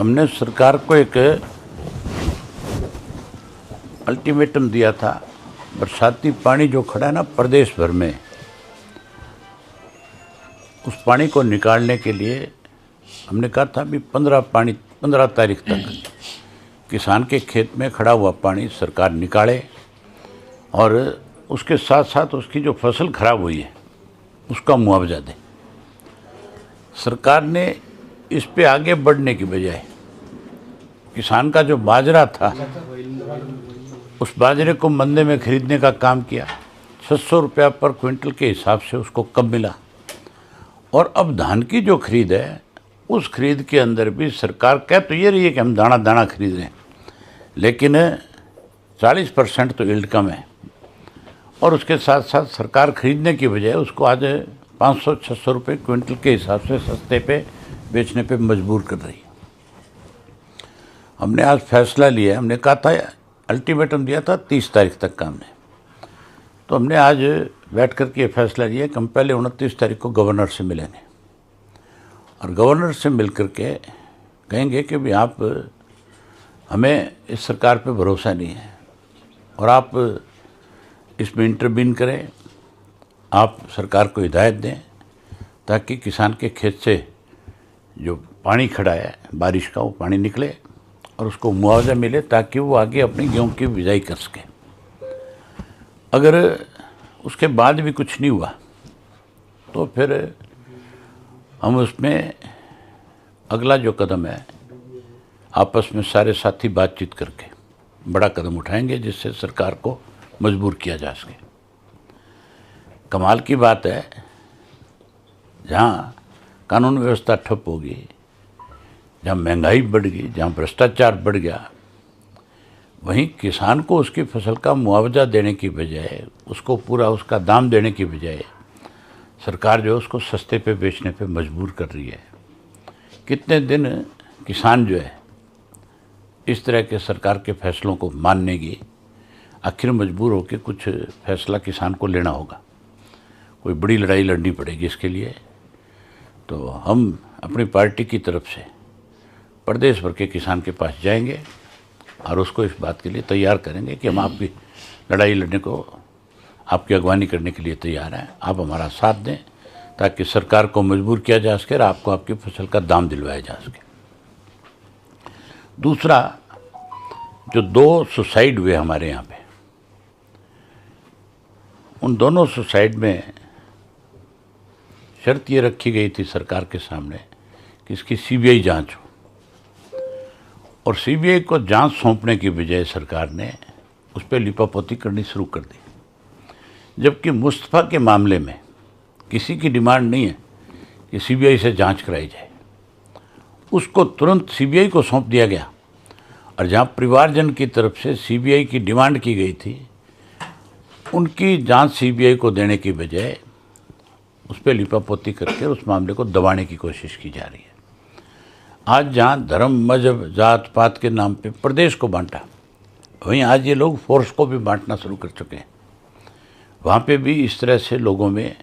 हमने सरकार को एक अल्टीमेटम दिया था। बरसाती पानी जो खड़ा है ना प्रदेश भर में, उस पानी को निकालने के लिए हमने कहा था भी 15 तारीख तक किसान के खेत में खड़ा हुआ पानी सरकार निकाले और उसके साथ साथ उसकी जो फसल खराब हुई है उसका मुआवजा दे। सरकार ने इस पे आगे बढ़ने की बजाय किसान का जो बाजरा था उस बाजरे को मंडी में खरीदने का काम किया। 600 रुपया पर क्विंटल के हिसाब से उसको कम मिला। और अब धान की जो खरीद है उस खरीद के अंदर भी सरकार कह तो ये रही है कि हम दाना दाना खरीद रहे हैं, लेकिन 40% तो यील्ड कम है। और उसके साथ साथ सरकार खरीदने की बजाय उसको आज 500-600 रुपये क्विंटल के हिसाब से सस्ते पे बेचने पे मजबूर कर रही है। हमने आज फैसला लिया, हमने कहा था अल्टीमेटम दिया था 30 तारीख तक का हमने, तो हमने आज बैठ कर के फैसला लिया कि हम पहले 29 तारीख को गवर्नर से मिलेंगे और गवर्नर से मिल कर के कहेंगे कि भाई आप हमें इस सरकार पे भरोसा नहीं है और आप इसमें इंटरवीन करें, आप सरकार को हिदायत दें ताकि किसान के खेत से जो पानी खड़ा है बारिश का वो पानी निकले और उसको मुआवजा मिले ताकि वो आगे अपनी गेहूं की बिजाई कर सके। अगर उसके बाद भी कुछ नहीं हुआ तो फिर हम उसमें अगला जो कदम है आपस में सारे साथी बातचीत करके बड़ा कदम उठाएंगे जिससे सरकार को मजबूर किया जा सके। कमाल की बात है, जहाँ कानून व्यवस्था ठप होगी, जहाँ महंगाई बढ़ गई, जहाँ भ्रष्टाचार बढ़ गया, वहीं किसान को उसकी फसल का मुआवजा देने की बजाय, उसको पूरा उसका दाम देने की बजाय सरकार जो है उसको सस्ते पे बेचने पे मजबूर कर रही है। कितने दिन किसान जो है इस तरह के सरकार के फैसलों को मानने की, आखिर मजबूर होकर कुछ फैसला किसान को लेना होगा, कोई बड़ी लड़ाई लड़नी पड़ेगी इसके लिए। तो हम अपनी पार्टी की तरफ से प्रदेश भर के किसान के पास जाएंगे और उसको इस बात के लिए तैयार करेंगे कि हम आपकी लड़ाई लड़ने को, आपकी अगवानी करने के लिए तैयार हैं, आप हमारा साथ दें ताकि सरकार को मजबूर किया जा सके और आपको आपकी फसल का दाम दिलवाया जा सके। दूसरा, जो 2 सुसाइड हुए हमारे यहाँ पे, उन दोनों सुसाइड में शर्त ये रखी गई थी सरकार के सामने कि इसकी सीबीआई जांच हो, और सीबीआई को जांच सौंपने की बजाय सरकार ने उस पर लिपापोती करनी शुरू कर दी। जबकि मुस्तफ़ा के मामले में किसी की डिमांड नहीं है कि सीबीआई से जांच कराई जाए, उसको तुरंत सीबीआई को सौंप दिया गया। और जहां परिवारजन की तरफ से सीबीआई की डिमांड की गई थी, उनकी जांच सीबीआई को देने की बजाय उस पर लिपापोती करके उस मामले को दबाने की कोशिश की जा रही है। आज जहां धर्म, मजहब, जात पात के नाम पे प्रदेश को बांटा, वहीं आज ये लोग फोर्स को भी बांटना शुरू कर चुके हैं। वहाँ पे भी इस तरह से लोगों में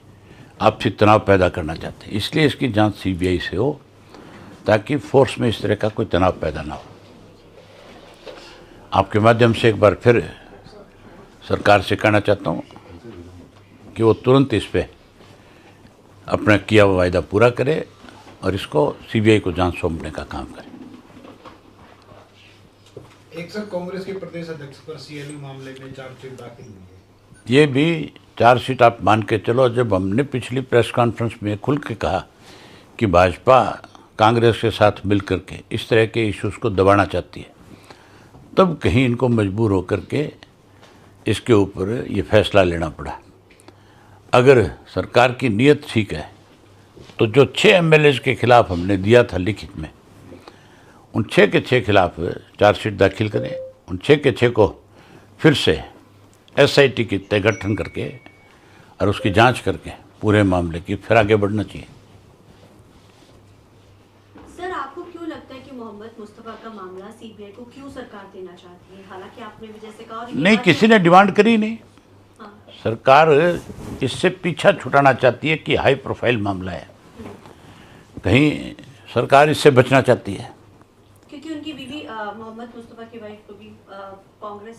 आपसी तनाव पैदा करना चाहते हैं। इसलिए इसकी जांच सीबीआई से हो ताकि फोर्स में इस तरह का कोई तनाव पैदा ना हो। आपके माध्यम से एक बार फिर सरकार से कहना चाहता हूँ कि वो तुरंत इस पे अपना किया हुआ वायदा पूरा करे और इसको सीबीआई को जांच सौंपने का काम करे। एक सर, कांग्रेस के प्रदेश अध्यक्ष पर सीएलयू मामले में चार्जशीट दाखिल हुई है। ये भी चार्जशीट आप मान के चलो। जब हमने पिछली प्रेस कॉन्फ्रेंस में खुल के कहा कि भाजपा कांग्रेस के साथ मिल करके इस तरह के इश्यूज़ को दबाना चाहती है, तब कहीं इनको मजबूर होकर के इसके ऊपर ये फैसला लेना पड़ा। अगर सरकार की नीयत ठीक है तो जो 6 एमएलए के खिलाफ हमने दिया था लिखित में, उन 6 के 6 खिलाफ चार्जशीट दाखिल करें, उन 6 के 6 को फिर से एसआईटी की तय गठन करके और उसकी जांच करके पूरे मामले की फिर आगे बढ़ना चाहिए। सर, आपको क्यों लगता है कि मोहम्मद मुस्तफा का मामला सीबीआई को क्यों सरकार देना चाहती है? हालांकि आपने भी जैसे कहा नहीं, किसी ने डिमांड करी नहीं। हाँ। सरकार इससे पीछा छुटाना चाहती है कि हाई प्रोफाइल मामला है, कहीं सरकार इससे बचना चाहती है। क्योंकि उनकी बीवी मोहम्मद मुस्तफा की वाइफ को भी कांग्रेस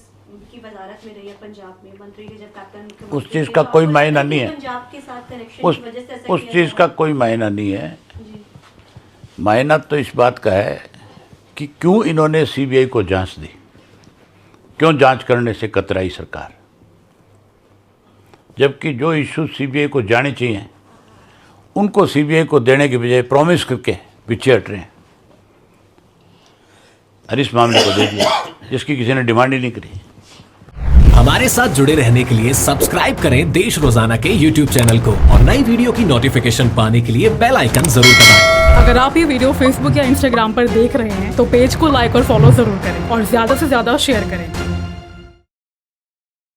की वजारत में रही है पंजाब में, मंत्री के जब कैप्टन मुख्यमंत्री उस चीज़ थे, का तो कोई आपको मायना लगता है नहीं कि है। पंजाब के साथ कनेक्शन की वजह से ऐसा उस किया चीज़ जा का रहा कोई मायना नहीं है। है? जी मायना तो इस बात का है कि क्यों इन्होंने सीबीआई को जांच दी, क्यों जांच करने से कतराई सरकार, जबकि जो इश्यू सीबीआई को जाने चाहिए उनको सीबीआई को देने के बजाय प्रॉमिस करके पीछे हट रहे हैं और इस मामले को दे दिया जिसकी किसी ने डिमांड ही नहीं करी। हमारे साथ जुड़े रहने के लिए सब्सक्राइब करें देश रोजाना के YouTube चैनल को और नई वीडियो की नोटिफिकेशन पाने के लिए बेल आइकन जरूर दबाएं। अगर आप ये वीडियो Facebook या Instagram पर देख रहे हैं तो पेज को लाइक और फॉलो जरूर करें और ज्यादा से ज्यादा शेयर करें।